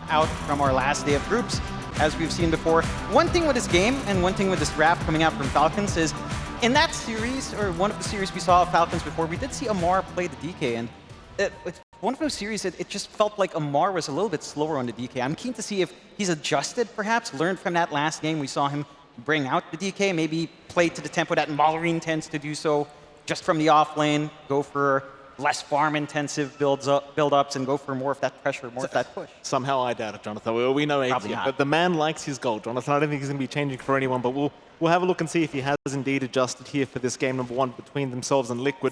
out from our last day of groups, as we've seen before. One thing with this game and one thing with this draft coming out from Falcons is, in that series, or one of the series we saw of Falcons before, we did see Amar play the DK, and it's one of those series, it just felt like Amar was a little bit slower on the DK. I'm keen to see if he's adjusted, perhaps, learned from that last game. We saw him bring out the DK, maybe play to the tempo that Malrine tends to do so, just from the off lane, go for less farm-intensive build-ups and go for more of that pressure, more of that push. Somehow I doubt it, Jonathan. We know ATF, but the man likes his gold, Jonathan. I don't think he's going to be changing for anyone, but we'll have a look and see if he has indeed adjusted here for this game number 1 between themselves and Liquid.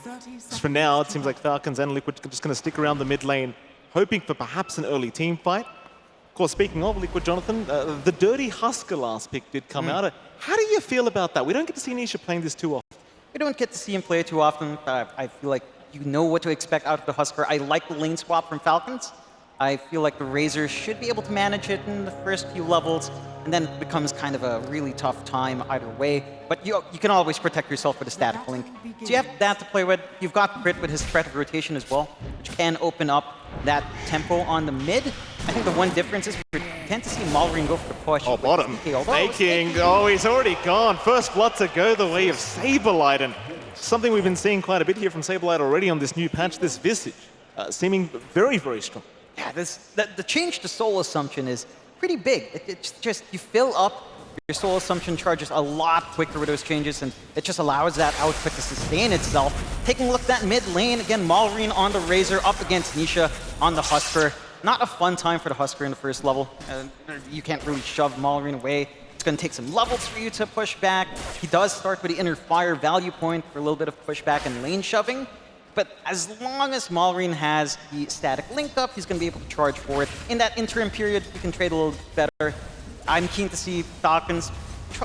For now, it seems like Falcons and Liquid are just going to stick around the mid lane, hoping for perhaps an early team fight. Of course, speaking of Liquid, Jonathan, the Dirty Husker last pick did come out. How do you feel about that? We don't get to see Nisha playing this too often. We don't get to see him play too often. I feel like you know what to expect out of the Husker. I like the lane swap from Falcons. I feel like the Razor should be able to manage it in the first few levels, and then it becomes kind of a really tough time either way. But you can always protect yourself with a static link. So you have that to play with. You've got Crit with his threat of rotation as well, which can open up that tempo on the mid. I think the one difference is we tend to see Malrine go for the push. Oh, bottom. Making. Oh, he's already gone. First blood to go the way of Saberlight, and something we've been seeing quite a bit here from Saberlight already on this new patch, this Visage, seeming very, very strong. Yeah, the change to Soul Assumption is pretty big. It's just, you fill up your Soul Assumption charges a lot quicker with those changes, and it just allows that output to sustain itself. Taking a look at that mid lane, again, Malrine on the Razor up against Nisha on the Husker. Not a fun time for the Husker in the first level. You can't really shove Malrine away. It's going to take some levels for you to push back. He does start with the Inner Fire value point for a little bit of pushback and lane shoving. But as long as Malrine has the static link up, he's going to be able to charge for it. In that interim period, he can trade a little bit better. I'm keen to see Falcons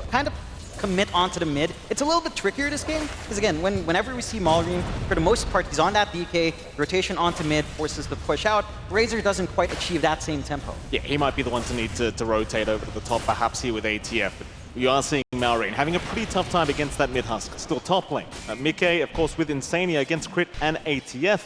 kind of commit onto the mid. It's a little bit trickier this game, because again, whenever we see Malrine, for the most part, he's on that DK, rotation onto mid, forces the push out. Razor doesn't quite achieve that same tempo. Yeah, he might be the one to need to rotate over to the top, perhaps here with ATF. But you are seeing Malrine having a pretty tough time against that mid-Husker. Still top lane. Mickey, of course, with Insania against Crit and ATF.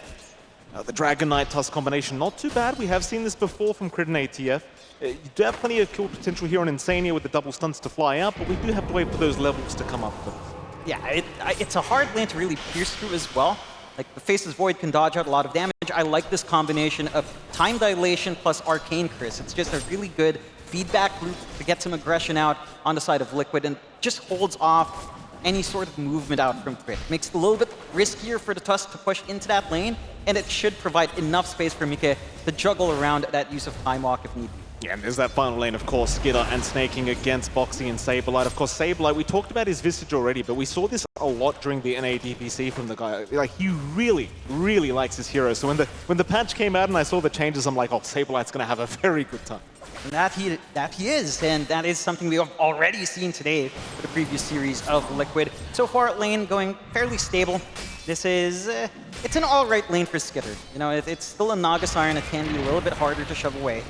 The Dragon Knight Tusk combination, not too bad. We have seen this before from Crit and ATF. You do have plenty of kill potential here on Insania with the double stunts to fly out, but we do have to wait for those levels to come up first. Yeah, it's a hard lane to really pierce through as well. Like, the Faceless Void can dodge out a lot of damage. I like this combination of Time Dilation plus Arcane Curse. It's just a really good feedback loop to get some aggression out on the side of Liquid, and just holds off any sort of movement out from Crit. Makes it a little bit riskier for the Tusk to push into that lane, and it should provide enough space for Mike to juggle around that use of Time Walk if need be. Yeah, and there's that final lane, of course, Skitter and snaking against Boxy and Saberlight. Of course, Saberlight, we talked about his Visage already, but we saw this a lot during the NADPC from the guy. Like, he really, really likes his hero. So when the patch came out and I saw the changes, I'm like, oh, Saberlight's going to have a very good time. And that he is, and that is something we have already seen today for the previous series of Liquid. So far, lane going fairly stable. This is, it's an all right lane for Skitter. You know, it's still a Naga Siren. It can be a little bit harder to shove away.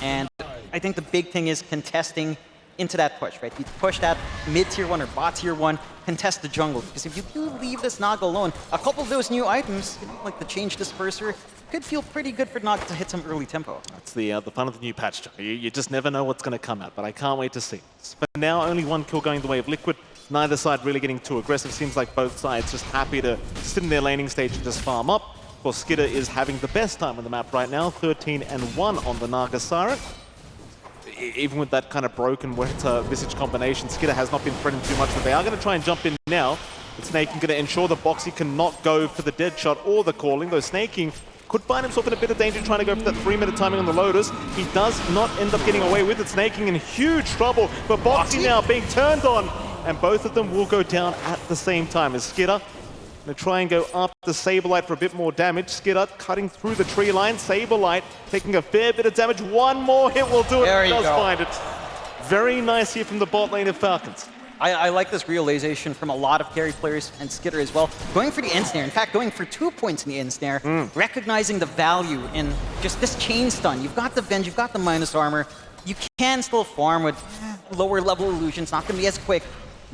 And I think the big thing is contesting into that push, right? You push that mid-tier 1 or bot-tier 1, contest the jungle. Because if you do leave this Naga alone, a couple of those new items, like the Change Disperser, could feel pretty good for Naga to hit some early tempo. That's the fun of the new patch. You just never know what's going to come out, but I can't wait to see. For now, only one kill going the way of Liquid. Neither side really getting too aggressive. Seems like both sides just happy to sit in their laning stage and just farm up. Of course, Skitter is having the best time on the map right now, 13-1 on the Naga Siren. Even with that kind of broken wet Visage combination, Skitter has not been threatened too much, but they are going to try and jump in now. But Snaking going to ensure that Boxy cannot go for the dead shot or the calling, though Snaking could find himself in a bit of danger trying to go for that 3-minute timing on the Lotus. He does not end up getting away with it. Snaking in huge trouble, but Boxy now being turned on, and both of them will go down at the same time as Skitter going to try and go after Saberlight for a bit more damage. Skitter cutting through the tree line. Saberlight taking a fair bit of damage. One more hit will do it. There you does go. Find it. Very nice here from the bot lane of Falcons. I like this realization from a lot of carry players and Skitter as well. Going for the end snare, in fact, going for 2 points in the end snare, recognizing the value in just this chain stun. You've got the Venge, you've got the minus armor. You can still farm with lower level illusions, not going to be as quick,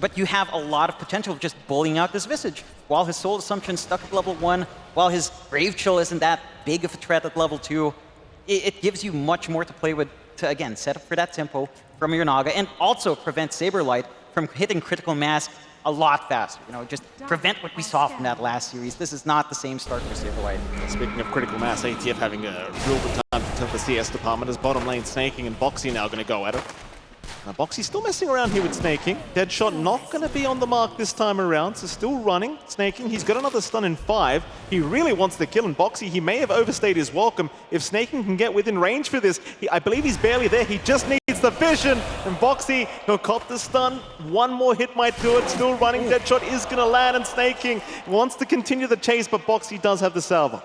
but you have a lot of potential of just bullying out this Visage. While his Soul Assumption stuck at level 1, while his Grave Chill isn't that big of a threat at level 2, it gives you much more to play with to, again, set up for that tempo from your Naga and also prevent Saberlight from hitting critical mass a lot faster. You know, just prevent what we saw from that last series. This is not the same start for Saberlight. Speaking of critical mass, ATF having a real good time to turn the CS department as bottom lane Snaking and Boxy now going to go at it. Now Boxy still messing around here with Snaking. Deadshot not going to be on the mark this time around, so still running. Snaking, he's got another stun in 5. He really wants the kill, and Boxy, he may have overstayed his welcome. If Snaking can get within range for this, I believe he's barely there. He just needs the vision, and Boxy, he'll cop the stun. One more hit might do it. Still running. Deadshot is going to land, and Snaking wants to continue the chase, but Boxy does have the salvo.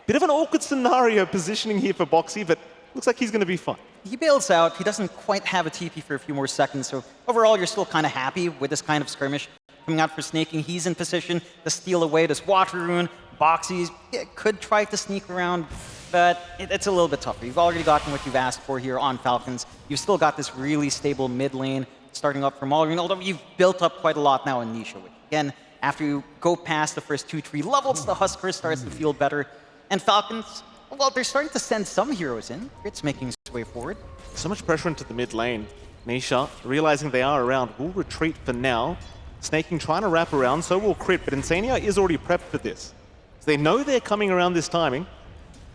Bit of an awkward scenario positioning here for Boxy, but looks like he's going to be fine. He bails out. He doesn't quite have a TP for a few more seconds, so overall you're still kind of happy with this kind of skirmish. Coming out for Snaking, he's in position to steal away this Water Rune. Boxy could try to sneak around, but it's a little bit tougher. You've already gotten what you've asked for here on Falcons. You've still got this really stable mid lane starting up from Malrine, although you've built up quite a lot now in Nisha, which again, after you go past the first 2-3 levels, the Husker starts to feel better. And Falcons, well, they're starting to send some heroes in. It's making its way forward. So much pressure into the mid lane. Nisha, realizing they are around, will retreat for now. Snaking trying to wrap around, so will Crit, but Insania is already prepped for this. So they know they're coming around this timing,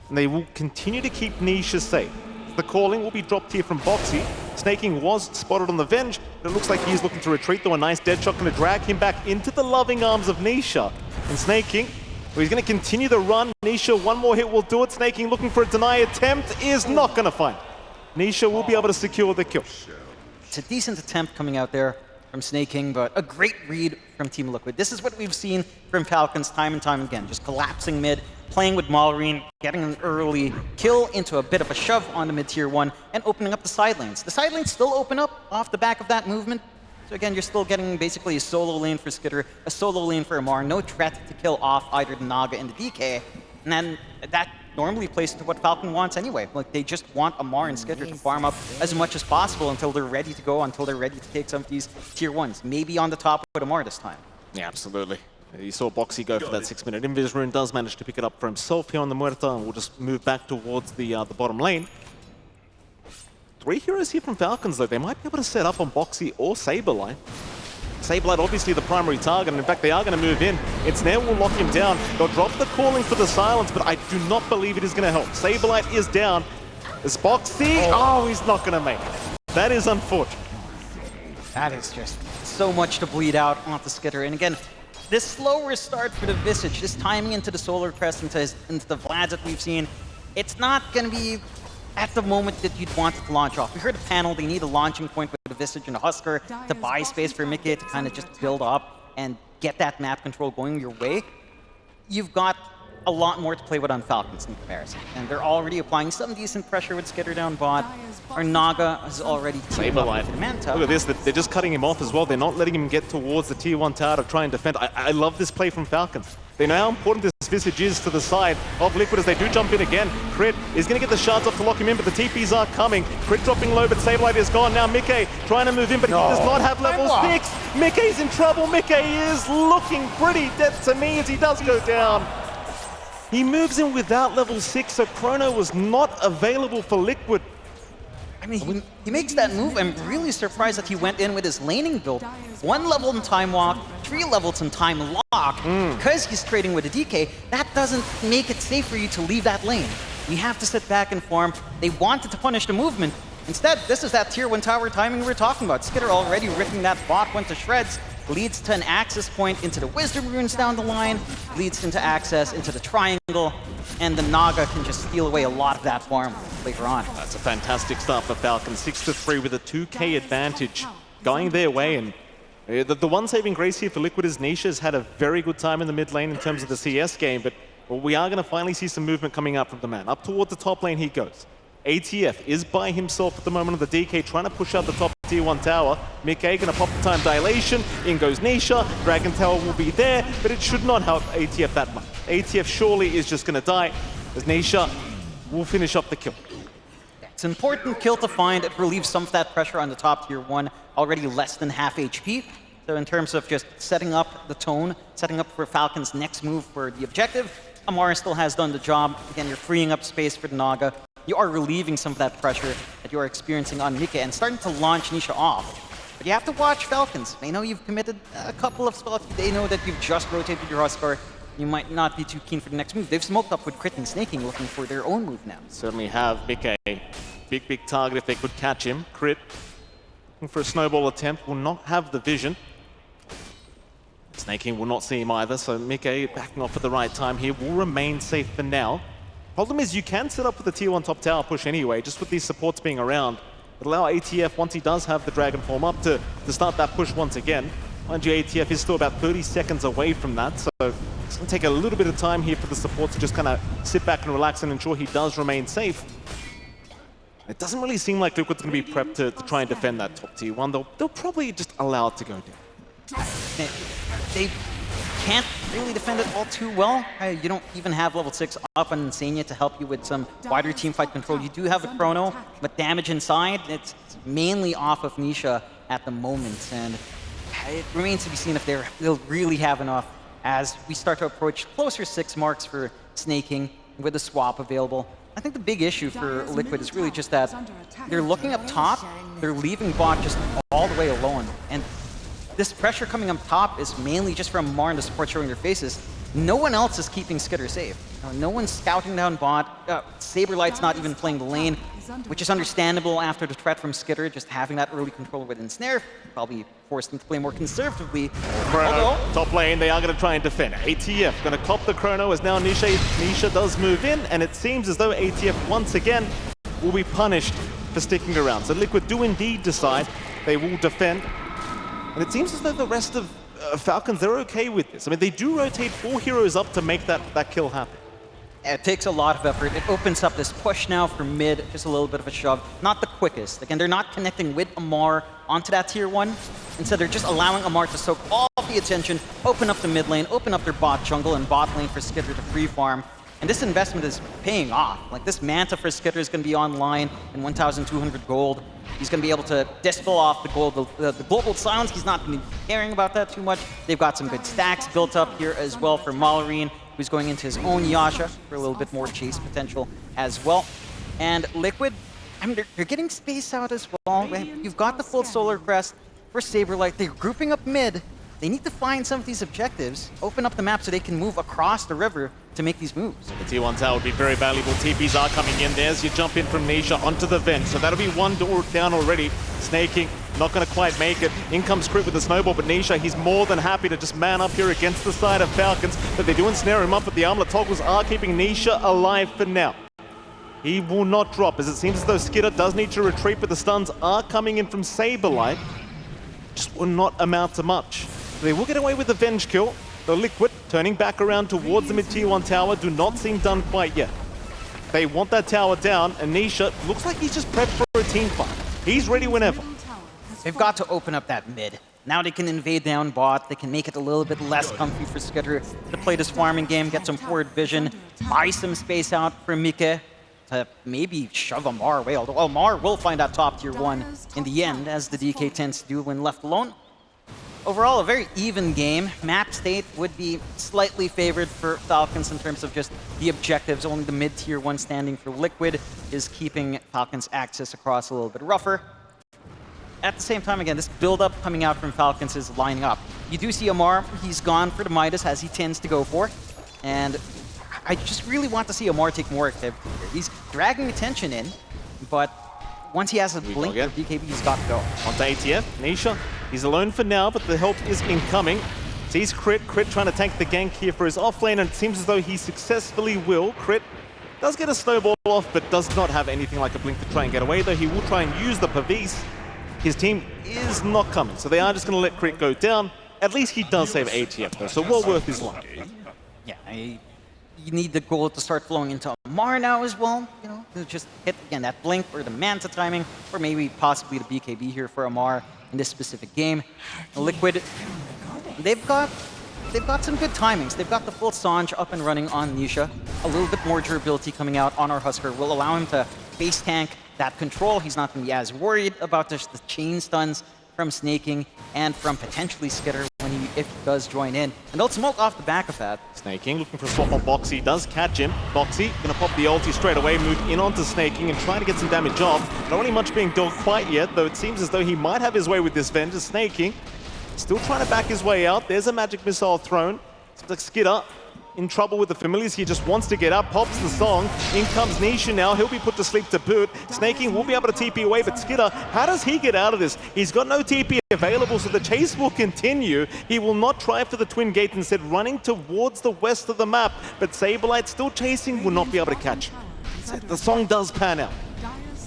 and they will continue to keep Nisha safe. The calling will be dropped here from Boxy. Snaking was spotted on the Venge, but it looks like he's looking to retreat, though a nice Deadshot going to drag him back into the loving arms of Nisha. And Snaking, well, he's going to continue the run. Nisha, one more hit will do it. Snaking looking for a deny attempt, is not going to find it. Nisha will be able to secure the kill. It's a decent attempt coming out there from Snaking, but a great read from Team Liquid. This is what we've seen from Falcons time and time again, just collapsing mid, playing with Malrine, getting an early kill into a bit of a shove on the mid-tier 1, and opening up the side lanes. The side lanes still open up off the back of that movement, so again, you're still getting basically a solo lane for Skitter, a solo lane for Amar, no threat to kill off either the Naga and the DK, and then that normally plays to what Falcon wants anyway. Like, they just want Amar and Skitter to farm up as much as possible until they're ready to go, until they're ready to take some of these tier 1s. Maybe on the top with Amar this time. Yeah, absolutely. You saw Boxy go for that 6-minute Invis rune, does manage to pick it up for himself here on the Muerta, and we'll just move back towards the bottom lane. 3 heroes here from Falcons, though. They might be able to set up on Boxy or Saberlight. Saberlight obviously the primary target, and in fact they are going to move in. Ensnare will lock him down. They'll drop the calling for the silence, but I do not believe it is going to help. Saberlight is down. Is Boxy? Oh, he's not going to make it. That is unfortunate. That is just so much to bleed out onto Skitter. And again, this slower start for the Visage, this timing into the Solar Crest, into the Vlads that we've seen, it's not going to be at the moment that you'd want it to launch off. We heard a panel, they need a launching point with the Visage and the Husker to buy space for Mickey to kind of just build up and get that map control going your way. You've got a lot more to play with on Falcons in comparison. And they're already applying some decent pressure with Skitter down bot. Our Naga is already teamed up with the Manta. Look at this, they're just cutting him off as well. They're not letting him get towards the tier 1 tower to try and defend. I love this play from Falcons. They know how important this Visage is to the side of Liquid as they do jump in again. Crit is going to get the shards off to lock him in, but the TPs are coming. Crit dropping low, but Saberlight is gone. Now Mickey trying to move in, but he does not have level 6. Mickey's in trouble. Mickey is looking pretty dead to me as he does go down. He moves in without level 6, so Chrono was not available for Liquid. I mean, he makes that move. I'm really surprised that he went in with his laning build. 1 level in Time Walk, 3 levels in Time Lock. Because he's trading with a DK, that doesn't make it safe for you to leave that lane. You have to sit back and farm. They wanted to punish the movement. Instead, this is that tier 1 tower timing we were talking about. Skitter already ripping that bot one to shreds. Leads to an access point into the Wisdom Runes down the line, leads into access into the Triangle, and the Naga can just steal away a lot of that farm later on. That's a fantastic start for Falcons, 6-3 with a 2k advantage going their way. And the one saving grace here for Liquid is Nisha's had a very good time in the mid lane in terms of the CS game, but we are going to finally see some movement coming up from the man. Up toward the top lane he goes. ATF is by himself at the moment of the DK, trying to push out the top tier 1 tower. Mickey gonna pop the time dilation, in goes Nisha, Dragon Tower will be there, but it should not help ATF that much. ATF surely is just gonna die, as Nisha will finish up the kill. It's an important kill to find. It relieves some of that pressure on the top tier 1, already less than half HP. So in terms of just setting up the tone, setting up for Falcon's next move for the objective, Amara still has done the job. Again, you're freeing up space for the Naga. you are relieving some of that pressure that you are experiencing on Mika and starting to launch Nisha off. But you have to watch Falcons. They know you've committed a couple of spells. They know that you've just rotated your Huskar. You might not be too keen for the next move. They've smoked up with Crit and Snaking, looking for their own move now. Certainly have Mika a big target if they could catch him. Crit, looking for a snowball attempt, will not have the vision. Snaking will not see him either, so Mika backing off at the right time here will remain safe for now. Problem is you can set up with the tier 1 top tower push anyway, just with these supports being around. It'll allow ATF, once he does have the Dragon form up, to start that push once again. Mind you, ATF is still about 30 seconds away from that, so it's going to take a little bit of time here for the support to just kind of sit back and relax and ensure he does remain safe. It doesn't really seem like Liquid's going to be prepped to try and defend that top tier 1. They'll probably just allow it to go down. They can't really defend it all too well. You don't even have level 6 up on Insania to help you with some wider teamfight control. You do have the Chrono, but damage inside, it's mainly off of Nisha at the moment. And it remains to be seen if they'll really have enough as we start to approach closer 6 marks for Snaking with the swap available. I think the big issue for Liquid is really just that they're looking up top, they're leaving bot just all the way alone. And this pressure coming up top is mainly just from Mar and the support showing their faces. No one else is keeping Skitter safe. No one's scouting down bot. Saberlight's not even playing the lane, which is understandable after the threat from Skitter, just having that early control with Ensnare. Probably forced them to play more conservatively. Chrono, top lane, they are going to try and defend. ATF going to cop the Chrono as now Nisha does move in, and it seems as though ATF once again will be punished for sticking around. So Liquid do indeed decide they will defend. And it seems as though the rest of Falcons, they're okay with this. I mean, they do rotate 4 heroes up to make that kill happen. It takes a lot of effort. It opens up this push now for mid, just a little bit of a shove. Not the quickest. Again, they're not connecting with Amar onto that tier 1. Instead, they're just allowing Amar to soak all of the attention, open up the mid lane, open up their bot jungle and bot lane for Skitter to free farm. And this investment is paying off. Like, this Manta for Skitter is going to be online in 1,200 gold. He's going to be able to dispel off the gold, the global silence. He's not going to be caring about that too much. They've got some good stacks built up here as well for Malorine, who's going into his own Yasha for a little bit more chase potential as well. And Liquid, I mean, they're getting space out as well. You've got the full Solar Crest for Saberlight. They're grouping up mid. They need to find some of these objectives, open up the map so they can move across the river to make these moves. The tier 1 tower would be very valuable. TPs are coming in. There's your jump in from Nisha onto the vent. So that'll be 1 door down already. Snaking, not going to quite make it. In comes Crit with the snowball, but Nisha, he's more than happy to just man up here against the side of Falcons. But they do ensnare him up, but the armlet toggles are keeping Nisha alive for now. He will not drop, as it seems as though Skitter does need to retreat, but the stuns are coming in from Saberlight. Just will not amount to much. They will get away with the Venge kill. The Liquid, turning back around towards the mid-tier 1 tower, do not seem done quite yet. They want that tower down, and Nisha looks like he's just prepped for a team fight. He's ready whenever. They've got to open up that mid. Now they can invade down bot. They can make it a little bit less comfy for Skitter to play this farming game, get some forward vision, buy some space out for Mika to maybe shove Amar away. Although Amar will find that top tier 1 in the end, as the DK tends to do when left alone. Overall, a very even game. Map state would be slightly favored for Falcons in terms of just the objectives. Only the mid-tier 1 standing for Liquid is keeping Falcons' access across a little bit rougher. At the same time, again, this build-up coming out from Falcons is lining up. You do see Amar, he's gone for the Midas, as he tends to go for. And I just really want to see Amar take more activity here. He's dragging attention in, but once he has a blink for DKB, he's got to go. Onto ATF, Nisha. He's alone for now, but the help is incoming. Sees Crit trying to tank the gank here for his offlane, and it seems as though he successfully will. Crit does get a snowball off, but does not have anything like a blink to try and get away, though he will try and use the Pavis. His team is not coming, so they are just going to let Crit go down. At least he does save ATF, though, so well worth his life. Yeah, you need the gold to start flowing into Amar now as well. You know, to just hit, again, that blink or the Manta timing, or maybe possibly the BKB here for Amar in this specific game. Liquid, they've got some good timings. They've got the full Sange up and running on Nisha. A little bit more durability coming out on our Huskar will allow him to face tank that control. He's not going to be as worried about just the chain stuns from Snaking and from potentially Skitter when he if he does join in. And they'll smoke off the back of that. Snaking, looking for a swap on Boxy, does catch him. Boxy gonna pop the ulti straight away, move in onto Snaking and try to get some damage off. Not really much being dealt quite yet, though it seems as though he might have his way with this Vengeance. Snaking, still trying to back his way out. There's a magic missile thrown. Seems like Skidder in trouble with the familiars. He just wants to get up, pops the song. In comes Nisha now. He'll be put to sleep to boot. Snaking will be able to TP away, but Skidder, how does he get out of this? He's got no TP available, so the chase will continue. He will not try for the twin gate, instead running towards the west of the map, but Saberlight still chasing, will not be able to catch him. The song does pan out.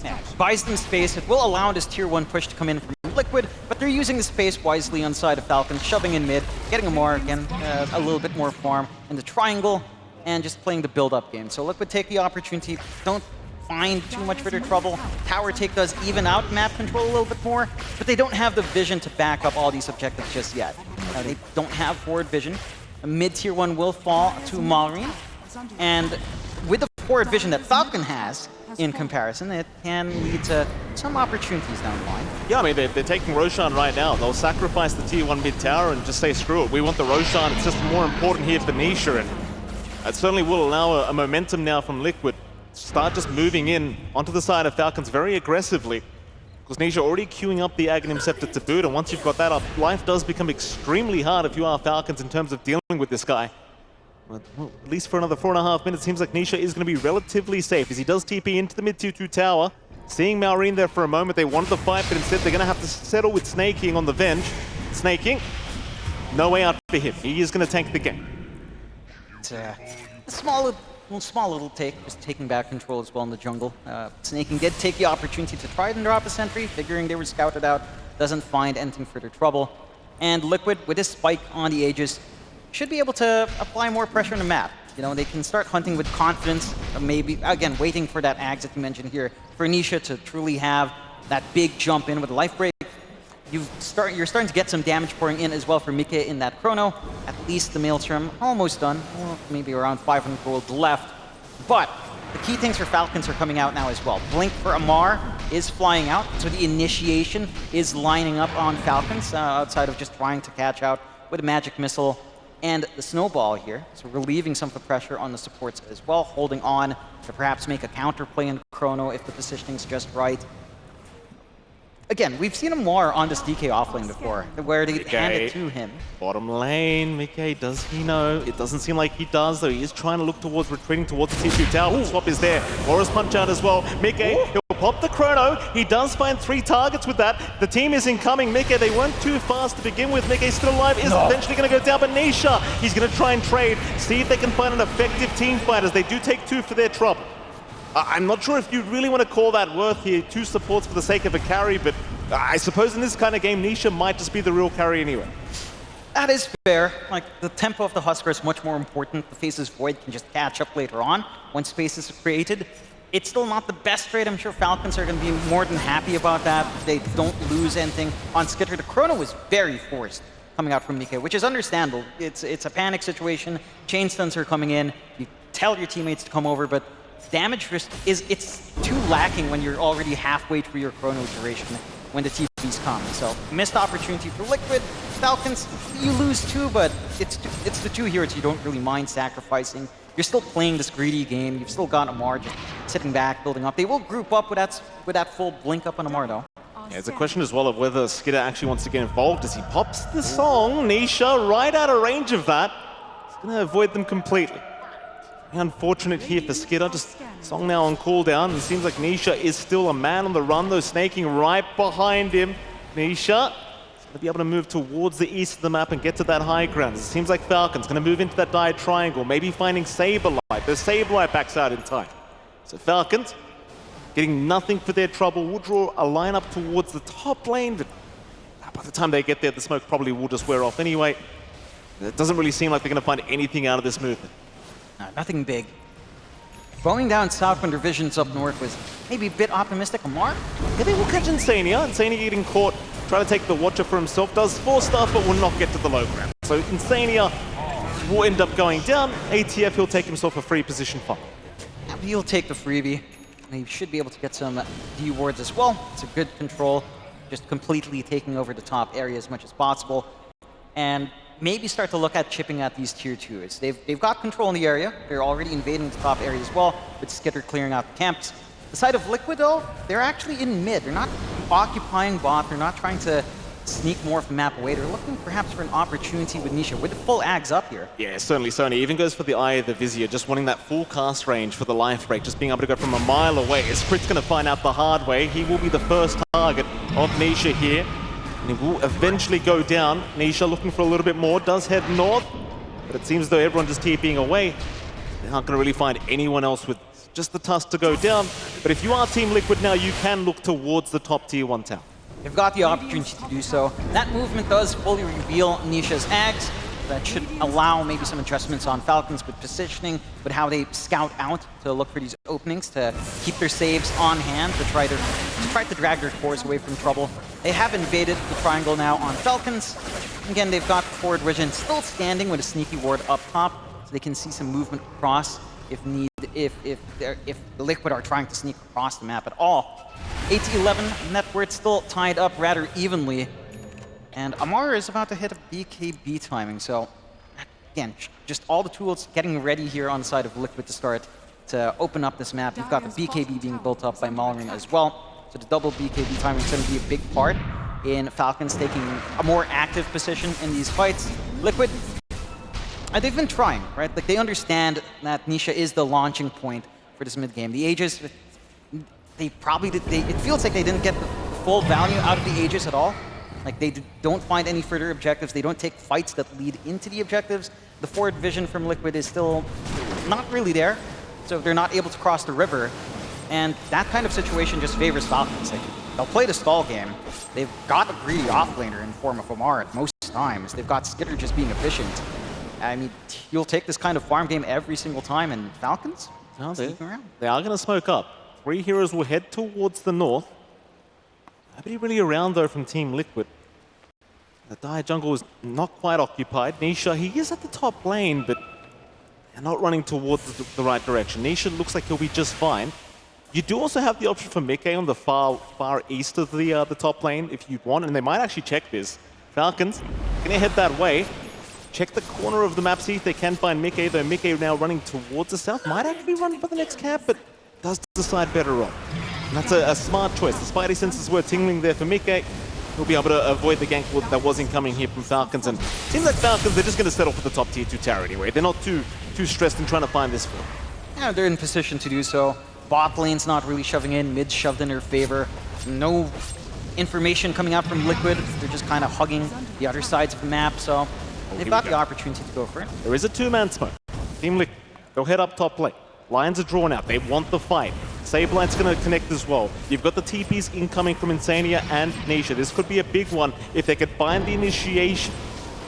Yeah, buys them space. It will allow this tier 1 push to come in from Liquid, but they're using the space wisely on side of Falcons, shoving in mid, getting a more, again, a little bit more farm in the triangle, and just playing the build-up game. So Liquid take the opportunity, don't find too much for their trouble. Tower take does even out map control a little bit more, but they don't have the vision to back up all these objectives just yet. They don't have forward vision. A mid tier 1 will fall to Malrine, and with the forward vision that Falcon has, in comparison, it can lead to some opportunities down the line. Yeah, I mean, they're taking Roshan right now. They'll sacrifice the tier 1 mid tower and just say, screw it, we want the Roshan. It's just more important here for Nisha, and it certainly will allow a momentum now from Liquid to start just moving in onto the side of Falcons very aggressively. Because Nisha already queuing up the Aghanim Scepter to boot, and once you've got that up, life does become extremely hard if you are Falcons in terms of dealing with this guy. Well, at least for another 4.5 minutes, seems like Nisha is going to be relatively safe as he does TP into the mid 2-2 tower. Seeing Malrine there for a moment, they wanted the fight, but instead they're going to have to settle with Snaking on the Venge. Snaking, no way out for him. He is going to tank the game. It's a small little take, just taking back control as well in the jungle. Snaking did take the opportunity to try and drop a sentry, figuring they were scouted out, doesn't find anything further trouble. And Liquid, with his spike on the Aegis, should be able to apply more pressure on the map. You know, they can start hunting with confidence, maybe, again, waiting for that Ags that you mentioned here, for Nisha to truly have that big jump in with the life break. You're starting to get some damage pouring in as well for Mike in that chrono. At least the Maelstrom almost done, well, maybe around 500 gold left. But the key things for Falcons are coming out now as well. Blink for Amar is flying out, so the initiation is lining up on Falcons, outside of just trying to catch out with a magic missile and the snowball here, so relieving some of the pressure on the supports as well, holding on to perhaps make a counterplay in chrono if the positioning's just right. Again, we've seen him more on this DK offlane before, where they hand it to him. Bottom lane, Mike, does he know? It doesn't seem like he does, though. He is trying to look towards retreating towards the T2 tower. The swap is there. Aura's punch out as well. Mike, he'll pop the chrono. He does find 3 targets with that. The team is incoming. Mike, they weren't too fast to begin with. Mike still alive, is eventually going to go down, but Nisha, he's going to try and trade, see if they can find an effective team fight, as they do take 2 for their trouble. I'm not sure if you really want to call that worth here, 2 supports for the sake of a carry, but I suppose in this kind of game, Nisha might just be the real carry anyway. That is fair. Like, the tempo of the Husker is much more important. The Faceless Void can just catch up later on when spaces are created. It's still not the best trade. I'm sure Falcons are going to be more than happy about that. They don't lose anything. On Skitter, the chrono was very forced coming out from Nikkei, which is understandable. It's a panic situation. Chain stuns are coming in. You tell your teammates to come over, but damage risk it's too lacking when you're already halfway through your chrono duration when the TPs come. So missed opportunity for Liquid. Falcons, you lose 2, but it's the 2 heroes you don't really mind sacrificing. You're still playing this greedy game. You've still got Amar just sitting back, building up. They will group up with that full blink up on Amar though. Yeah, it's a question as well of whether Skidder actually wants to get involved as he pops the song. Nisha right out of range of that. He's going to avoid them completely. Unfortunate here for Skidder, just song now on cooldown. It seems like Nisha is still a man on the run, though, Snaking right behind him. Nisha is going to be able to move towards the east of the map and get to that high ground. It seems like Falcon's going to move into that dire triangle, maybe finding Saberlight. The Saberlight backs out in time. So Falcons, getting nothing for their trouble, will draw a line up towards the top lane, but by the time they get there, the smoke probably will just wear off anyway. It doesn't really seem like they're going to find anything out of this movement. No, nothing big. Going down south when their vision's up north was maybe a bit optimistic. Amar? Yeah, they will catch Insania. Insania getting caught, trying to take the Watcher for himself. Does 4 stuff, but will not get to the low ground. So Insania will end up going down. ATF, he'll take himself a free position 5. He'll take the freebie. He should be able to get some D wards as well. It's a good control, just completely taking over the top area as much as possible. And maybe start to look at chipping at these tier 2s. They've got control in the area. They're already invading the top area as well, with Skitter clearing out the camps. The side of Liquid, though, they're actually in mid. They're not occupying bot. They're not trying to sneak more of the map away. They're looking perhaps for an opportunity with Nisha, with the full ags up here. Yeah, certainly Sony even goes for the Eye of the Vizier, just wanting that full cast range for the life break, just being able to go from a mile away. Sprit's going to find out the hard way. He will be the first target of Nisha here, and he will eventually go down. Nisha looking for a little bit more, does head north, but it seems as though everyone just TPing away. They're not going to really find anyone else with just the tusk to go down. But if you are Team Liquid now, you can look towards the top tier 1 town. They've got the opportunity to do so. That movement does fully reveal Nisha's ags. That should allow maybe some adjustments on Falcons with positioning, with how they scout out to look for these openings, to keep their saves on hand, to try to drag their cores away from trouble. They have invaded the triangle now on Falcons. Again, they've got forward vision still standing with a sneaky ward up top, so they can see some movement across if need, if the Liquid are trying to sneak across the map at all. 8-11 net worth still tied up rather evenly, and Amara is about to hit a BKB timing. So again, just all the tools getting ready here on the side of Liquid to start to open up this map. You've got the BKB being built up by Malrin as well, so the double BKB timing is going to be a big part in Falcons taking a more active position in these fights. Liquid, they've been trying, right? Like, they understand that Nisha is the launching point for this mid game. The Aegis, they probably did, it feels like they didn't get the full value out of the Aegis at all. Like, they don't find any further objectives. They don't take fights that lead into the objectives. The forward vision from Liquid is still not really there, so they're not able to cross the river. And that kind of situation just favors Falcons. Like, they'll play the stall game. They've got a greedy offlaner in form of Omar at most times. They've got Skitter just being efficient. I mean, you'll take this kind of farm game every single time, and Falcons? No, they are going to smoke up. 3 heroes will head towards the north. Nobody really around, though, from Team Liquid. The Dire jungle is not quite occupied. Nisha, he is at the top lane, but they're not running towards the right direction. Nisha looks like he'll be just fine. You do also have the option for Mickey on the far east of the top lane if you want, and they might actually check this. Falcons going to head that way. Check the corner of the map, see if they can find Mickey, though Mickey now running towards the south. Might actually run for the next camp, but does decide better on. And that's a smart choice. The Spidey senses were tingling there for Mickey. He'll be able to avoid the gank that was incoming here from Falcons. And it seems like Falcons, they're just going to settle for the top tier 2 tower anyway. They're not too stressed in trying to find this field. Yeah, they're in position to do so. Bot lane's not really shoving in, mid's shoved in their favor. No information coming out from Liquid. They're just kind of hugging the other sides of the map, so they've got the opportunity to go for it. There is a 2-man smoke. Team Liquid, they'll head up top lane. Lions are drawn out. They want the fight. Sablelight's going to connect as well. You've got the TPs incoming from Insania and Nisha. This could be a big one. If they could find the initiation,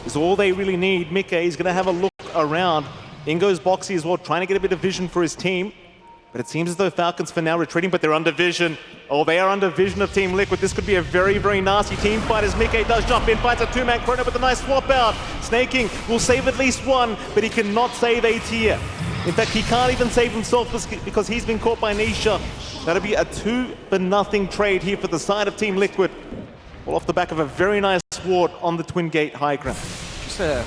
is all they really need. Mickey is going to have a look around. In goes Boxy as well, trying to get a bit of vision for his team. But it seems as though Falcons for now retreating, but they're under vision. Oh, they are under vision of Team Liquid. This could be a very, very nasty team fight as Mickey does jump in, finds a 2-man Chrono with a nice swap out. Snaking will save at least one, but he cannot save a tier. In fact, he can't even save himself because he's been caught by Nisha. That'll be a 2-0 trade here for the side of Team Liquid. All off the back of a very nice ward on the Twin Gate high ground. Just a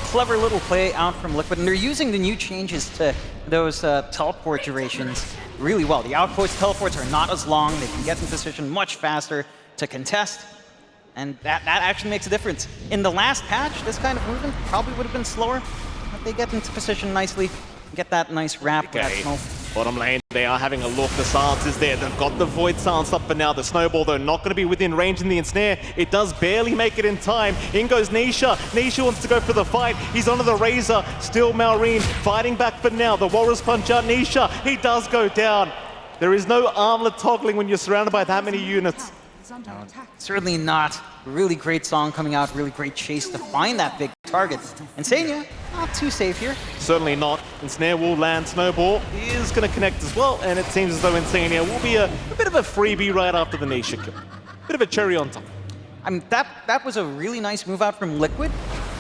clever little play out from Liquid, and they're using the new changes to those teleport durations really well. The outpost teleports are not as long. They can get in position much faster to contest, and that actually makes a difference. In the last patch, this kind of movement probably would have been slower, but they get into position nicely, get that nice wrap with that smoke. Bottom lane, they are having a look. The silence is there. They've got the Void silence up for now. The Snowball, though, not going to be within range in the ensnare. It does barely make it in time. In goes Nisha. Nisha wants to go for the fight. He's onto the Razor. Still Malrine fighting back for now. The Walrus punch out Nisha. He does go down. There is no armlet toggling when you're surrounded by that many units. No, certainly not. Really great song coming out, really great chase to find that big target. Insania, not too safe here. Certainly not. Ensnare will land. Snowball is going to connect as well, and it seems as though Insania will be a bit of a freebie right after the Nisha kill. Bit of a cherry on top. I mean, that was a really nice move out from Liquid.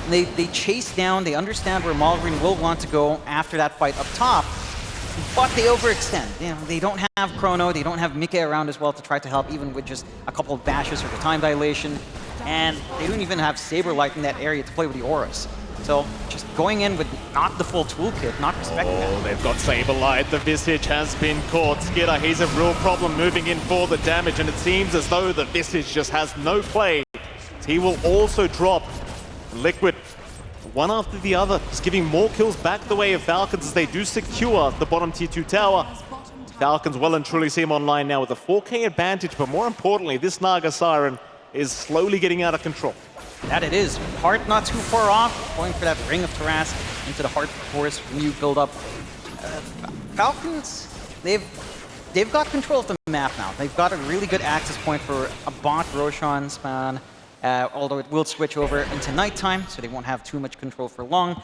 They chase down, they understand where Malrine will want to go after that fight up top. but they overextend. You know, they don't have Chrono, they don't have Mika around as well to try to help, even with just a couple of bashes or the time dilation. And they don't even have Saberlight in that area to play with the auras. So just going in with not the full toolkit, not respecting that. They've got Saberlight. The Visage has been caught. Skidder, he's a real problem moving in for the damage, and it seems as though the Visage just has no play. He will also drop. Liquid, one after the other, just giving more kills back the way of Falcons as they do secure the bottom tier 2 tower. Falcons well and truly seem online now with a 4K advantage, but more importantly, this Naga Siren is slowly getting out of control. That it is. Heart not too far off, going for that Ring of Tarrasque into the Heart Force new build-up. Falcons, they've got control of the map now. They've got a really good access point for a bot Roshan span, although it will switch over into nighttime, so they won't have too much control for long.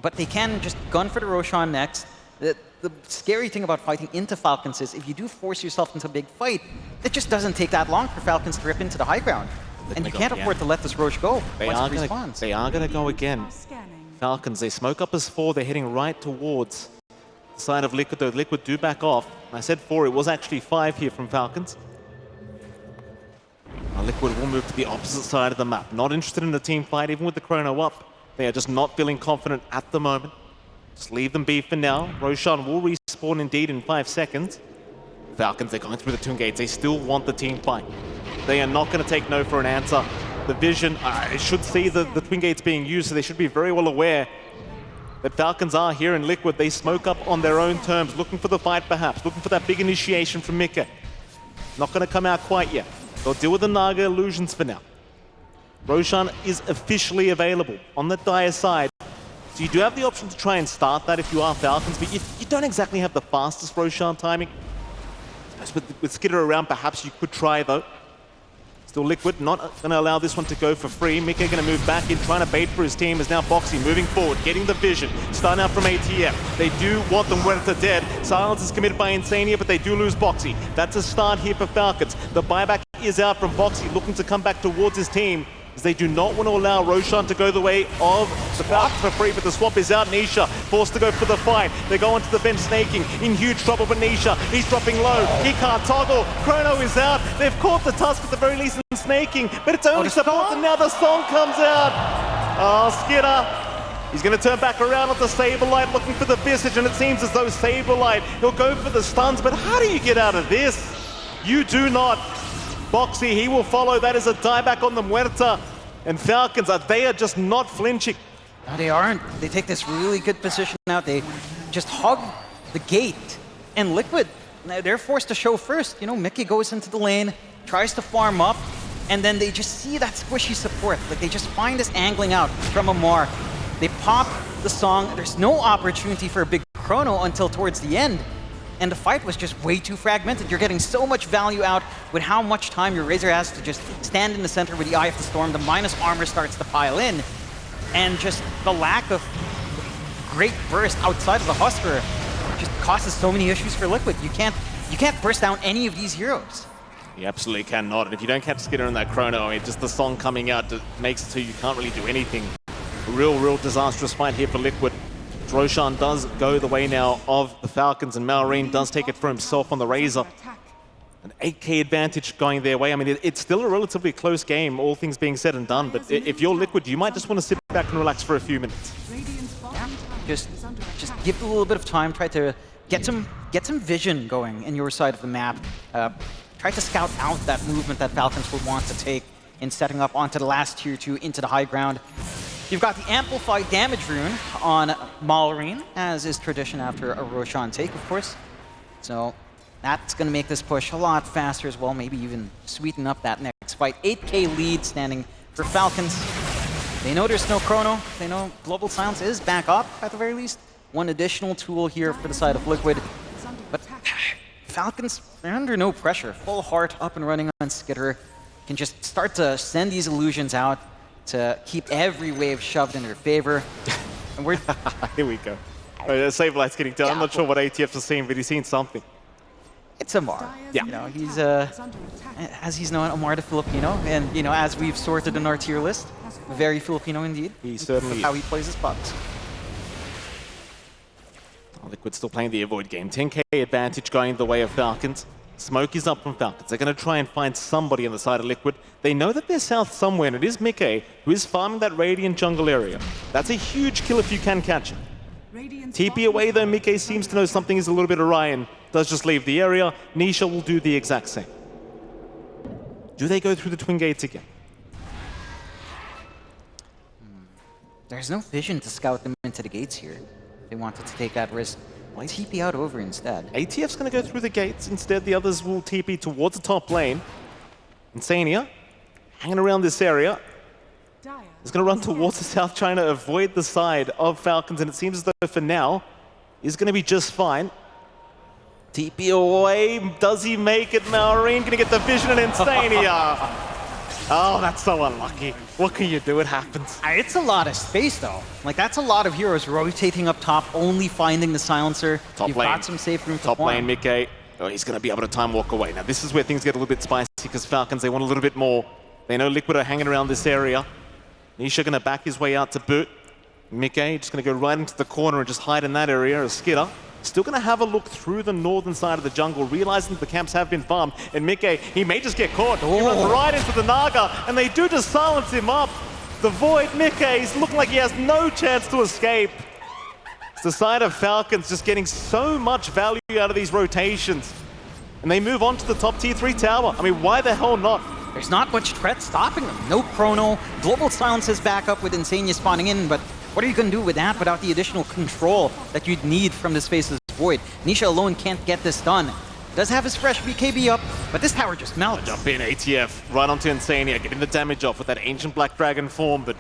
But they can just gun for the Roshan next. The scary thing about fighting into Falcons is if you do force yourself into a big fight, it just doesn't take that long for Falcons to rip into the high ground. And you can't afford to let this Roche go once it respawns. They are going to go again. Falcons, they smoke up as 4. They're heading right towards the side of Liquid, though Liquid do back off. I said 4, it was actually 5 here from Falcons. Now Liquid will move to the opposite side of the map. Not interested in the team fight, even with the Chrono up. They are just not feeling confident at the moment. Just leave them be for now. Roshan will respawn indeed in 5 seconds. Falcons, they're going through the Toon Gates. They still want the team fight. They are not going to take no for an answer. The Vision should see the Twin Gates being used, so they should be very well aware that Falcons are here in Liquid. They smoke up on their own terms, looking for the fight perhaps, looking for that big initiation from Mika. Not going to come out quite yet. They'll deal with the Naga illusions for now. Roshan is officially available on the Dire side. So you do have the option to try and start that if you are Falcons, but you don't exactly have the fastest Roshan timing. With Skidder around, perhaps you could try though. Still Liquid, not going to allow this one to go for free. Mika going to move back in, trying to bait for his team, is now Boxy moving forward, getting the vision. Starting out from ATF. They do want them when it's dead. Silence is committed by Insania, but they do lose Boxy. That's a start here for Falcons. The buyback is out from Boxy, looking to come back towards his team, as they do not want to allow Roshan to go the way of the Falcons for free, but the swap is out. Nisha forced to go for the fight. They go onto the bench snaking, in huge trouble for Nisha. He's dropping low, he can't toggle. Chrono is out. They've caught the Tusk at the very least in snaking, but it's only support, and now the song comes out. Oh, Skidder. He's going to turn back around with the Saberlight, looking for the Visage, and it seems as though Saberlight, he'll go for the stuns, but how do you get out of this? You do not. Boxy, he will follow. That is a dieback on the Muerta. And Falcons, they are just not flinching. No, they aren't. They take this really good position out. They just hug the gate. And Liquid, they're forced to show first. You know, Mickey goes into the lane, tries to farm up, and then they just see that squishy support. Like, they just find us angling out from a mark. They pop the song. There's no opportunity for a big Chrono until towards the end. And the fight was just way too fragmented. You're getting so much value out with how much time your Razor has to just stand in the center with the Eye of the Storm. The minus armor starts to pile in. And just the lack of great burst outside of the Husker just causes so many issues for Liquid. You can't burst down any of these heroes. You absolutely cannot. And if you don't catch Skidder in that Chrono, I mean, just the song coming out makes it so you can't really do anything. A real disastrous fight here for Liquid. Roshan does go the way now of the Falcons, and Malrine does take it for himself on the Razor. An 8K advantage going their way. I mean, it's still a relatively close game, all things being said and done, but if you're Liquid, you might just want to sit back and relax for a few minutes. Yeah. Just give it a little bit of time, try to get some vision going in your side of the map. Try to scout out that movement that Falcons would want to take in setting up onto the last tier 2 into the high ground. You've got the Amplified Damage rune on Malrine, as is tradition after a Roshan take, of course. So that's going to make this push a lot faster as well, maybe even sweeten up that next fight. 8K lead standing for Falcons. They know there's no Chrono. They know Global Silence is back up, at the very least. One additional tool here for the side of Liquid. But Falcons, they're under no pressure. Full heart up and running on Skidder. Can just start to send these illusions out to keep every wave shoved in their favor. And we're here we go. Saberlight's getting done. I'm not sure what ATF's seen, but he's seen something. It's Amar. Yeah. You know, he's as he's known, Amar the Filipino, and you know, as we've sorted in our tier list, very Filipino indeed. He certainly how he plays his pucks. Liquid still playing the avoid game. 10k advantage going the way of Falcons. Smoke is up from Falcons. They're going to try and find somebody on the side of Liquid. They know that they're south somewhere, and it is Mickey who is farming that Radiant jungle area. That's a huge kill if you can catch him. TP away though, Mickey seems to know something is a little bit awry and does just leave the area. Nisha will do the exact same. Do they go through the twin gates again? There's no vision to scout them into the gates here. They wanted to take that risk. Why TP out over instead? ATF's going to go through the gates. Instead, the others will TP towards the top lane. Insania, hanging around this area, is going to run towards the south, trying to avoid the side of Falcons, and it seems as though for now, he's going to be just fine. TP away, does he make it? Maureen going to get the vision and Insania. Oh, that's so unlucky. What can you do? It happens. It's a lot of space, though. Like, that's a lot of heroes rotating up top, only finding the silencer. Top You've lane. got some safe room to Top farm. lane, Mickey. Oh, he's going to be able to time walk away. Now, this is where things get a little bit spicy because Falcons, they want a little bit more. They know Liquid are hanging around this area. Nisha going to back his way out to boot. Mickey just going to go right into the corner and just hide in that area as Skidder. Still going to have a look through the northern side of the jungle, realizing that the camps have been farmed. And Mickey, he may just get caught. He runs right into the Naga, and they do just silence him up. The Void, Mickey's looking like he has no chance to escape. It's the side of Falcons just getting so much value out of these rotations. And they move on to the top tier 3 tower. I mean, why the hell not? There's not much threat stopping them. No chrono. Global silence is back up with Insania spawning in, but what are you going to do with that without the additional control that you'd need from this Faceless Void? Nisha alone can't get this done. Does have his fresh BKB up, but this tower just melts. Jump in, ATF, right onto Insania, getting the damage off with that Ancient Black Dragon form, but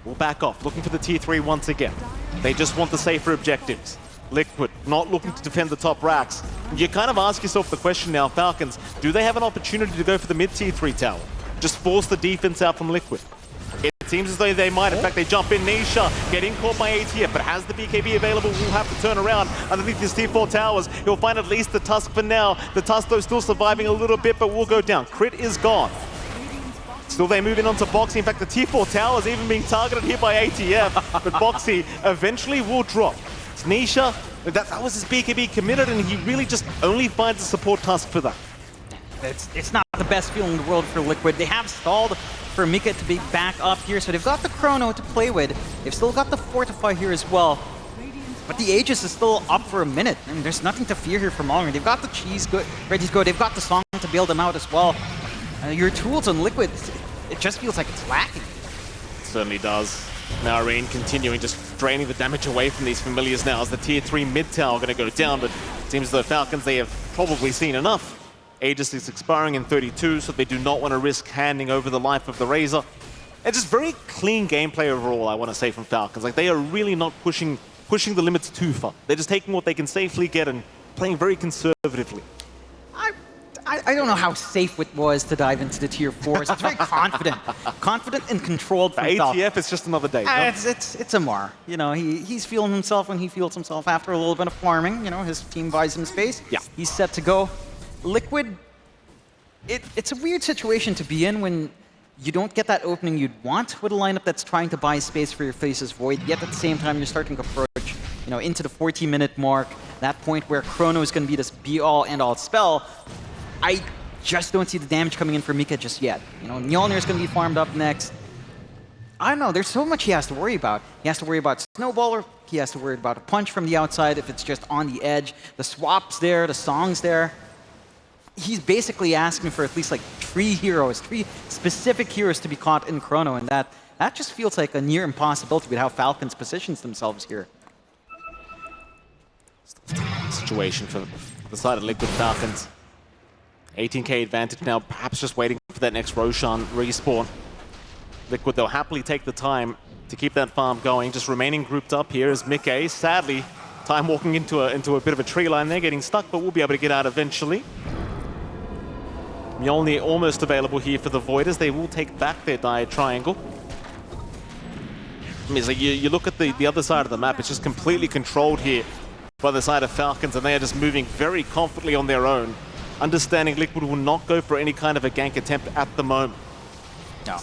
we'll back off, looking for the tier 3 once again. They just want the safer objectives. Liquid, not looking to defend the top racks. You kind of ask yourself the question now, Falcons, do they have an opportunity to go for the mid-tier 3 tower? Just force the defense out from Liquid. It seems as though they might. In fact, they jump in. Nisha getting caught by ATF, but has the BKB available. Will have to turn around underneath his tier 4 towers. He'll find at least the Tusk for now. The Tusk, though, still surviving a little bit, but will go down. Crit is gone. Still, they move in onto Boxy. In fact, the tier 4 tower is even being targeted here by ATF, but Boxy eventually will drop. It's Nisha. That was his BKB committed, and he really just only finds a support Tusk for that. It's not the best feeling in the world for Liquid. They have stalled for Mika to be back up here, so they've got the chrono to play with. They've still got the fortify here as well. But the Aegis is still up for a minute, and there's nothing to fear here from Longer. They've got the cheese ready to go. They've got the song to bail them out as well. Your tools on Liquid, it just feels like it's lacking. It certainly does. Maureen continuing, just draining the damage away from these familiars now as the tier 3 mid tower going to go down, but it seems as though Falcons, they have probably seen enough. Aegis is expiring in 32, so they do not want to risk handing over the life of the Razor. And just very clean gameplay overall, I want to say, from Falcons. Like, they are really not pushing the limits too far. They're just taking what they can safely get and playing very conservatively. I don't know how safe it was to dive into the tier 4s. It's very confident. Confident and controlled from ATF is just another day. No? It's Amar. You know, he's feeling himself when he feels himself after a little bit of farming. You know, his team buys him space. Yeah. He's set to go. Liquid, it's a weird situation to be in when you don't get that opening you'd want with a lineup that's trying to buy space for your Faceless Void, yet at the same time you're starting to approach, you know, into the 40-minute mark, that point where Chrono is going to be this be-all, end-all spell. I just don't see the damage coming in for Mika just yet. You know, Mjolnir is going to be farmed up next. I don't know, there's so much he has to worry about. He has to worry about Snowballer, he has to worry about a punch from the outside if it's just on the edge, the swap's there, the song's there. He's basically asking for at least like 3 heroes, 3 specific heroes to be caught in Chrono, and that just feels like a near impossibility with how Falcons positions themselves here. Situation for the side of Liquid Falcons. 18k advantage now, perhaps just waiting for that next Roshan respawn. Liquid, they'll happily take the time to keep that farm going, just remaining grouped up here as Mickey, sadly, time walking into a bit of a tree line there, getting stuck, but we'll be able to get out eventually. Mjolnir almost available here for the Voiders. They will take back their Dire Triangle. I mean, it's like you look at the other side of the map, it's just completely controlled here by the side of Falcons, and they are just moving very confidently on their own, understanding Liquid will not go for any kind of a gank attempt at the moment. No.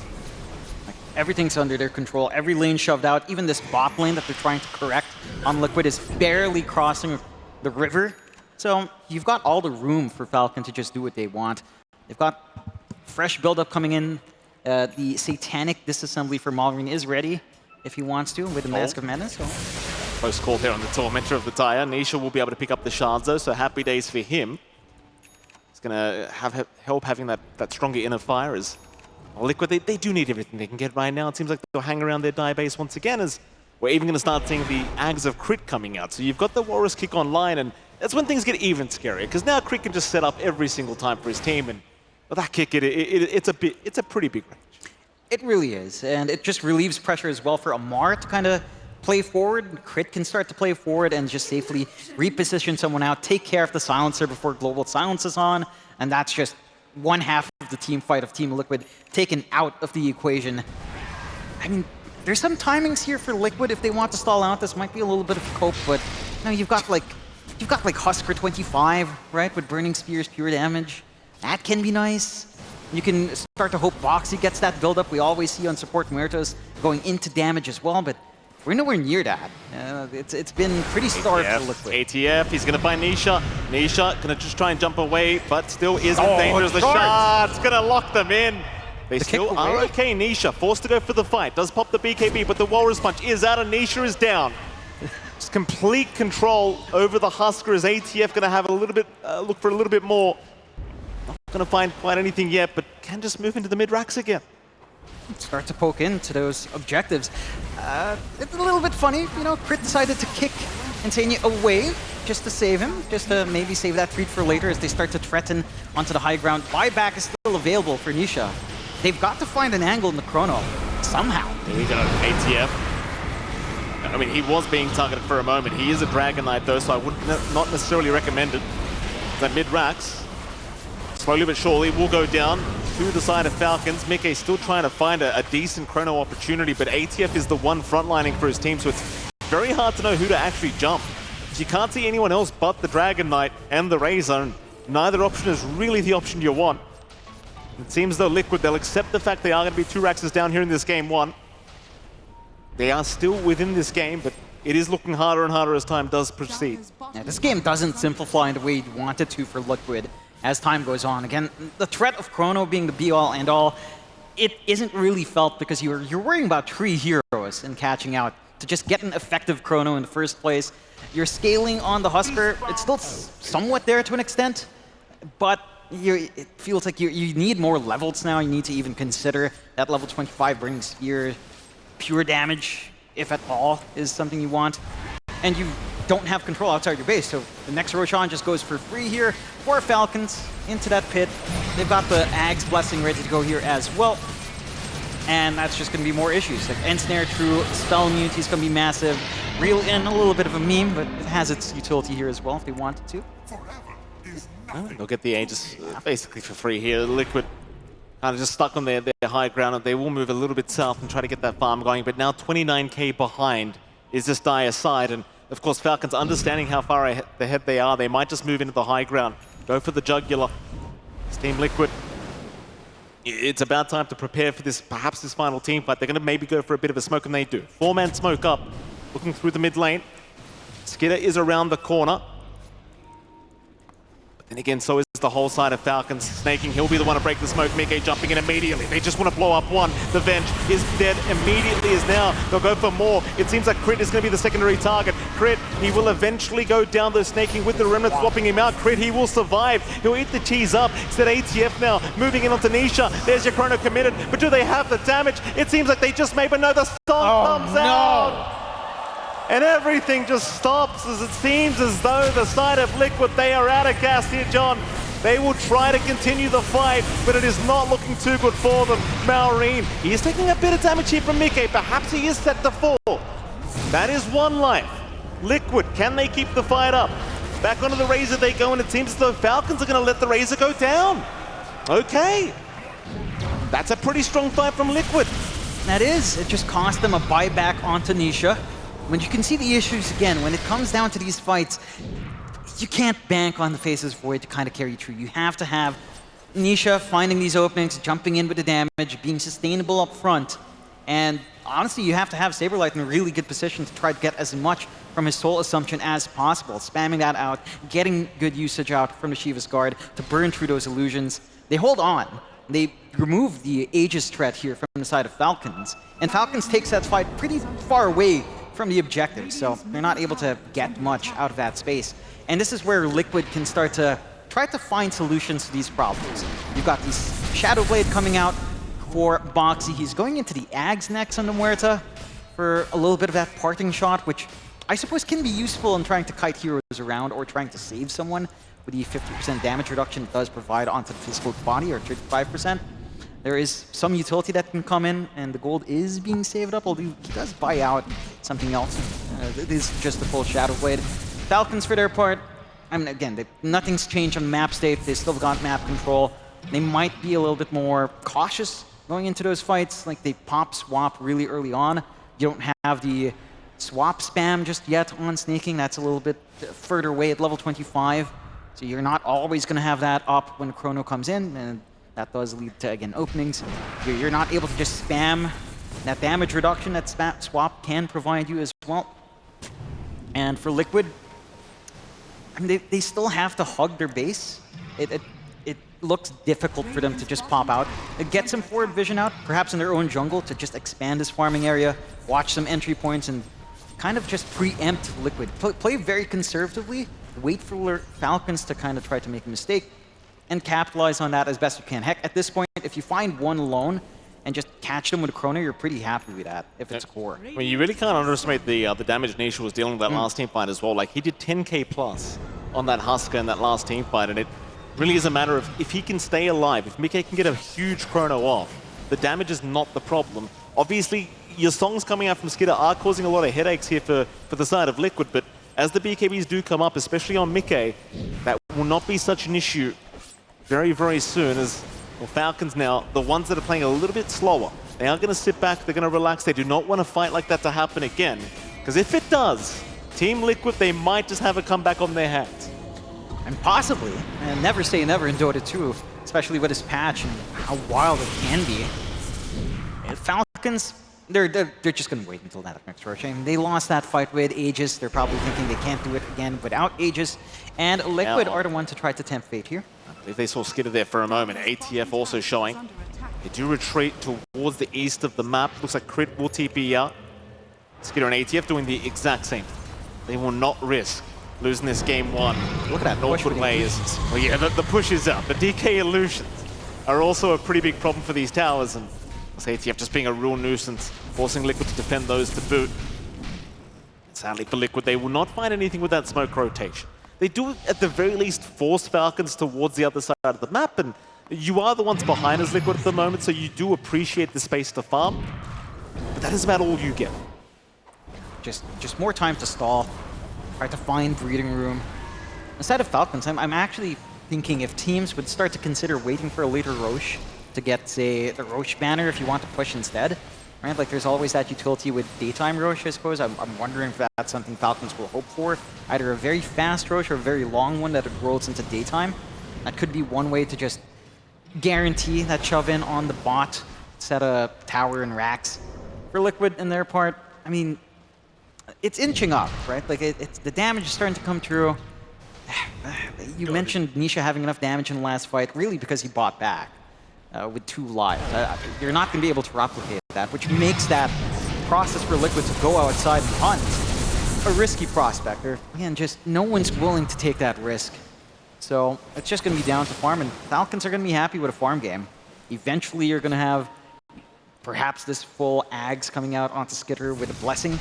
Everything's under their control. Every lane shoved out. Even this bot lane that they're trying to correct on Liquid is barely crossing the river. So you've got all the room for Falcon to just do what they want. They've got fresh build-up coming in. The Satanic Disassembly for Malrine is ready if he wants to with the Mask of Madness. So. Close call there on the Tormentor of the Tire. Nisha will be able to pick up the shards though, so happy days for him. He's going to have help having that stronger inner fire as Liquid. They do need everything they can get right now. It seems like they'll hang around their die base once again, as we're even going to start seeing the Ags of Crit coming out. So you've got the Walrus kick online, and that's when things get even scarier, because now Crit can just set up every single time for his team, and with that kick, it's a pretty big range. It really is, and it just relieves pressure as well for Amar to kind of play forward. Crit can start to play forward and just safely reposition someone out, take care of the silencer before Global Silence is on, and that's just one half of the team fight of Team Liquid taken out of the equation. I mean, there's some timings here for Liquid if they want to stall out. This might be a little bit of a cope, but you know, you've got like Husker 25, right, with Burning Spears, pure damage. That can be nice. You can start to hope Boxy gets that build-up we always see on support Muertos going into damage as well, but we're nowhere near that. It's been pretty starved for Liquid. ATF, he's going to find Nisha. Nisha going to just try and jump away, but still is in danger as the shard's going to lock them in. They still are okay. Nisha forced to go for the fight. Does pop the BKB, but the Walrus Punch is out and Nisha is down. It's complete control over the Husker as ATF going to have a little bit, look for a little bit more. Not going to find quite anything yet, but can just move into the mid-racks again. Start to poke into those objectives. It's a little bit funny, you know, Crit decided to kick Insania away just to save him, just to maybe save that treat for later as they start to threaten onto the high ground. Buyback is still available for Nisha. They've got to find an angle in the chrono, somehow. There you go, ATF. I mean, he was being targeted for a moment. He is a Dragon Knight though, so I would not necessarily recommend it. That mid-racks, slowly but surely, will go down to the side of Falcons. Mickey still trying to find a decent chrono opportunity, but ATF is the one frontlining for his team, so it's very hard to know who to actually jump. You can't see anyone else but the Dragon Knight and the Razor, and neither option is really the option you want. It seems though Liquid, they'll accept the fact they are going to be 2 Raxes down here in this game 1. They are still within this game, but it is looking harder and harder as time does proceed. Yeah, this game doesn't simplify in the way you'd want it to for Liquid as time goes on. Again, the threat of Chrono being the be-all and all, it isn't really felt because you're worrying about 3 heroes and catching out to just get an effective Chrono in the first place. You're scaling on the Husker. It's still somewhat there to an extent, but it feels like you need more levels now. You need to even consider that level 25 Burning Spear. Pure damage, if at all, is something you want. And you don't have control outside your base, so the next Roshan just goes for free here for Falcons into that pit. They've got the Ag's Blessing ready to go here as well. And that's just going to be more issues. Like Ensnare, true, spell immunity is going to be massive. Reel in, a little bit of a meme, but it has its utility here as well if they wanted to. They'll get the Aegis basically for free here. Liquid kind of just stuck on their high ground, and they will move a little bit south and try to get that farm going, but now 29k behind is this dire side, and of course Falcons understanding how far ahead they are, they might just move into the high ground, go for the jugular. It's Team Liquid. It's about time to prepare for this, perhaps this final team fight. They're going to maybe go for a bit of a smoke, and they do. 4-man smoke up, looking through the mid lane. Skidder is around the corner. And again, so is the whole side of Falcons. Snaking, he'll be the one to break the smoke. Mickey jumping in immediately. They just want to blow up one. The Venge is dead immediately as now. They'll go for more. It seems like Crit is going to be the secondary target. Crit, he will eventually go down the Snaking with the Remnant swapping him out. Crit, he will survive. He'll eat the cheese up. Instead ATF now, moving in onto Nisha. There's your chrono committed. But do they have the damage? It seems like they just may, but no, the storm comes out. And everything just stops as it seems as though the side of Liquid, they are out of gas here, John. They will try to continue the fight, but it is not looking too good for them. Malrine, he is taking a bit of damage here from Mickey. Perhaps he is set to fall. That is 1 life. Liquid, can they keep the fight up? Back onto the Razor they go, and it seems as though Falcons are going to let the Razor go down. Okay. That's a pretty strong fight from Liquid. That is. It just cost them a buyback onto Nisha. When you can see the issues again, when it comes down to these fights, you can't bank on the Faceless Void to kind of carry you through. You have to have Nisha finding these openings, jumping in with the damage, being sustainable up front. And honestly, you have to have Saberlight in a really good position to try to get as much from his Soul Assumption as possible, spamming that out, getting good usage out from the Shiva's Guard to burn through those illusions. They hold on. They remove the Aegis threat here from the side of Falcons, and Falcons takes that fight pretty far away from the objective, so they're not able to get much out of that space. And this is where Liquid can start to try to find solutions to these problems. You've got this Shadow Blade coming out for Boxy. He's going into the Ags next on the Muerta for a little bit of that parting shot, which I suppose can be useful in trying to kite heroes around or trying to save someone with the 50% damage reduction it does provide onto the physical body, or 35%. There is some utility that can come in, and the gold is being saved up, although he does buy out something else. It is just the full Shadow Blade. Falcons, for their part, I mean, again, nothing's changed on the map state. They still got map control. They might be a little bit more cautious going into those fights. Like, they pop swap really early on. You don't have the swap spam just yet on snaking. That's a little bit further away at level 25. So you're not always going to have that up when Chrono comes in, and that does lead to, again, openings. You're not able to just spam that damage reduction that swap can provide you as well. And for Liquid, I mean, they still have to hug their base. It looks difficult for them to just pop out. Get some forward vision out, perhaps in their own jungle, to just expand this farming area, watch some entry points, and kind of just preempt Liquid. Play very conservatively, wait for Falcons to kind of try to make a mistake, and capitalize on that as best you can. Heck, at this point, if you find one alone and just catch them with a Chrono, you're pretty happy with that, if it's core. I mean, you really can't underestimate the damage Nisha was dealing with that last team fight as well. Like, he did 10k plus on that Husker in that last team fight, and it really is a matter of if he can stay alive, if Mickey can get a huge Chrono off, the damage is not the problem. Obviously, your songs coming out from Skidder are causing a lot of headaches here for the side of Liquid, but as the BKBs do come up, especially on Mickey, that will not be such an issue very, very soon, as well, Falcons now, the ones that are playing a little bit slower, they are going to sit back, they're going to relax. They do not want a fight like that to happen again, because if it does, Team Liquid, they might just have a comeback on their hands. And possibly, and never say never in Dota 2, especially with this patch and how wild it can be. And Falcons, they're just going to wait until that next Roshan. They lost that fight with Aegis. They're probably thinking they can't do it again without Aegis. And Liquid are the one to try to tempt fate here. I believe they saw Skidder there for a moment. ATF also showing. They do retreat towards the east of the map. Looks like Crit will TP out. Skidder and ATF doing the exact same. They will not risk losing this game one. Look at that northward ways. Well, yeah, the push is up. The DK illusions are also a pretty big problem for these towers, and ATF just being a real nuisance, forcing Liquid to defend those to boot. And sadly for Liquid, they will not find anything with that smoke rotation. They do, at the very least, force Falcons towards the other side of the map, and you are the ones behind as Liquid at the moment, so you do appreciate the space to farm, but that is about all you get. Just more time to stall, try to find breathing room. Instead of Falcons, I'm actually thinking if teams would start to consider waiting for a later Roche to get, say, the Roche banner if you want to push instead. Right? Like, there's always that utility with daytime Roche, I suppose. I'm wondering if that's something Falcons will hope for. Either a very fast Roche or a very long one that rolls into daytime. That could be one way to just guarantee that shove in on the bot, set a tower and racks. For Liquid, in their part, I mean, it's inching up, right? Like, it's the damage is starting to come through. You mentioned Nisha having enough damage in the last fight, really because he bought back with 2 lives. You're not going to be able to replicate that, which makes that process for Liquid to go outside and hunt a risky prospect. Again, just no one's willing to take that risk. So it's just going to be down to farm, and Falcons are going to be happy with a farm game. Eventually, you're going to have perhaps this full Ags coming out onto Skidder with a Blessing.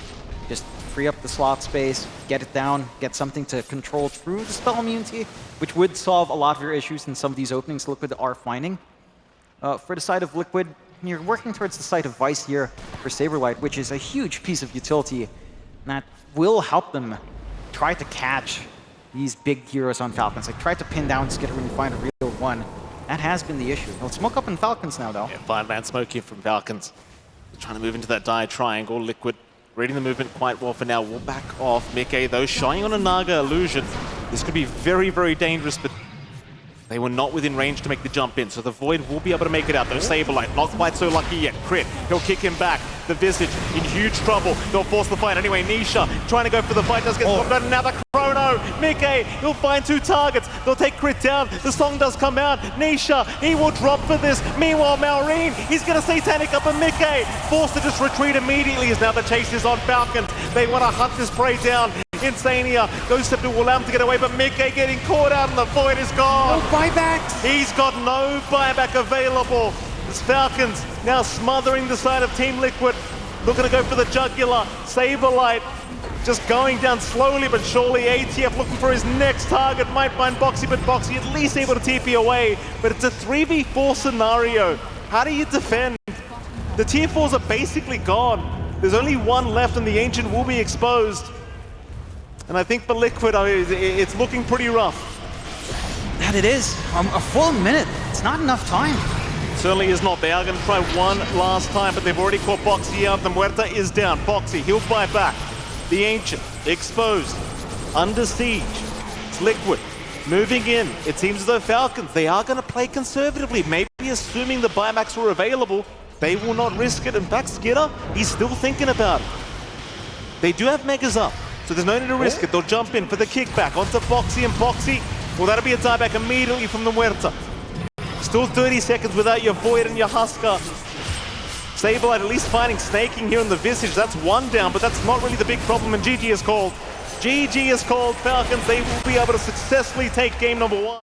Just free up the slot space, get it down, get something to control through the spell immunity, which would solve a lot of your issues in some of these openings Liquid are finding. For the side of Liquid, you're working towards the site of Vice here for Saberlight, which is a huge piece of utility that will help them try to catch these big heroes on Falcons. Like, try to pin down Skidder when you find a real one. That has been the issue. They'll smoke up in Falcons now, though. Yeah, 5-man smoke here from Falcons. They're trying to move into that dire triangle. Liquid reading the movement quite well for now. We'll back off. Mickey, though, showing on a Naga illusion. This could be very, very dangerous, but They were not within range to make the jump in, so the Void will be able to make it out. Though Saberlight, not quite so lucky yet. Crit, he'll kick him back. The Visage in huge trouble. They'll force the fight anyway. Nisha trying to go for the fight, does get stopped out. Now the Chrono. Mickey, he'll find 2 targets. They'll take Crit down. The song does come out. Nisha, he will drop for this. Meanwhile, Maureen, he's going to Satanic up, and Mickey forced to just retreat immediately as now the chase is on Falcons. They want to hunt this prey down. Insania goes up to allow him to get away, but Mickey getting caught out and the Void is gone. No buybacks. He's got no buyback available. It's Falcons now smothering the side of Team Liquid. Looking to go for the jugular. Saberlight just going down slowly but surely. ATF looking for his next target. Might find Boxy, but Boxy at least able to TP away. But it's a 3v4 scenario. How do you defend? The tier 4s are basically gone. There's only one left and the Ancient will be exposed. And I think for Liquid, it's looking pretty rough. That it is. A full minute. It's not enough time. Certainly is not. They are going to try one last time, but they've already caught Boxy out. The Muerta is down. Boxy, he'll fight back. The Ancient, exposed, under siege. It's Liquid, moving in. It seems as though Falcons, they are going to play conservatively. Maybe assuming the buybacks were available, they will not risk it. In fact, Skitter, he's still thinking about it. They do have Megas up, so there's no need to risk it. They'll jump in for the kickback onto Boxy, and Boxy, well, that'll be a dieback immediately from the Muerta. Still 30 seconds without your Void and your Husker. Saberlight at least finding snaking here in the Visage. That's one down, but that's not really the big problem, and GG is called. GG is called. Falcons, they will be able to successfully take game number 1.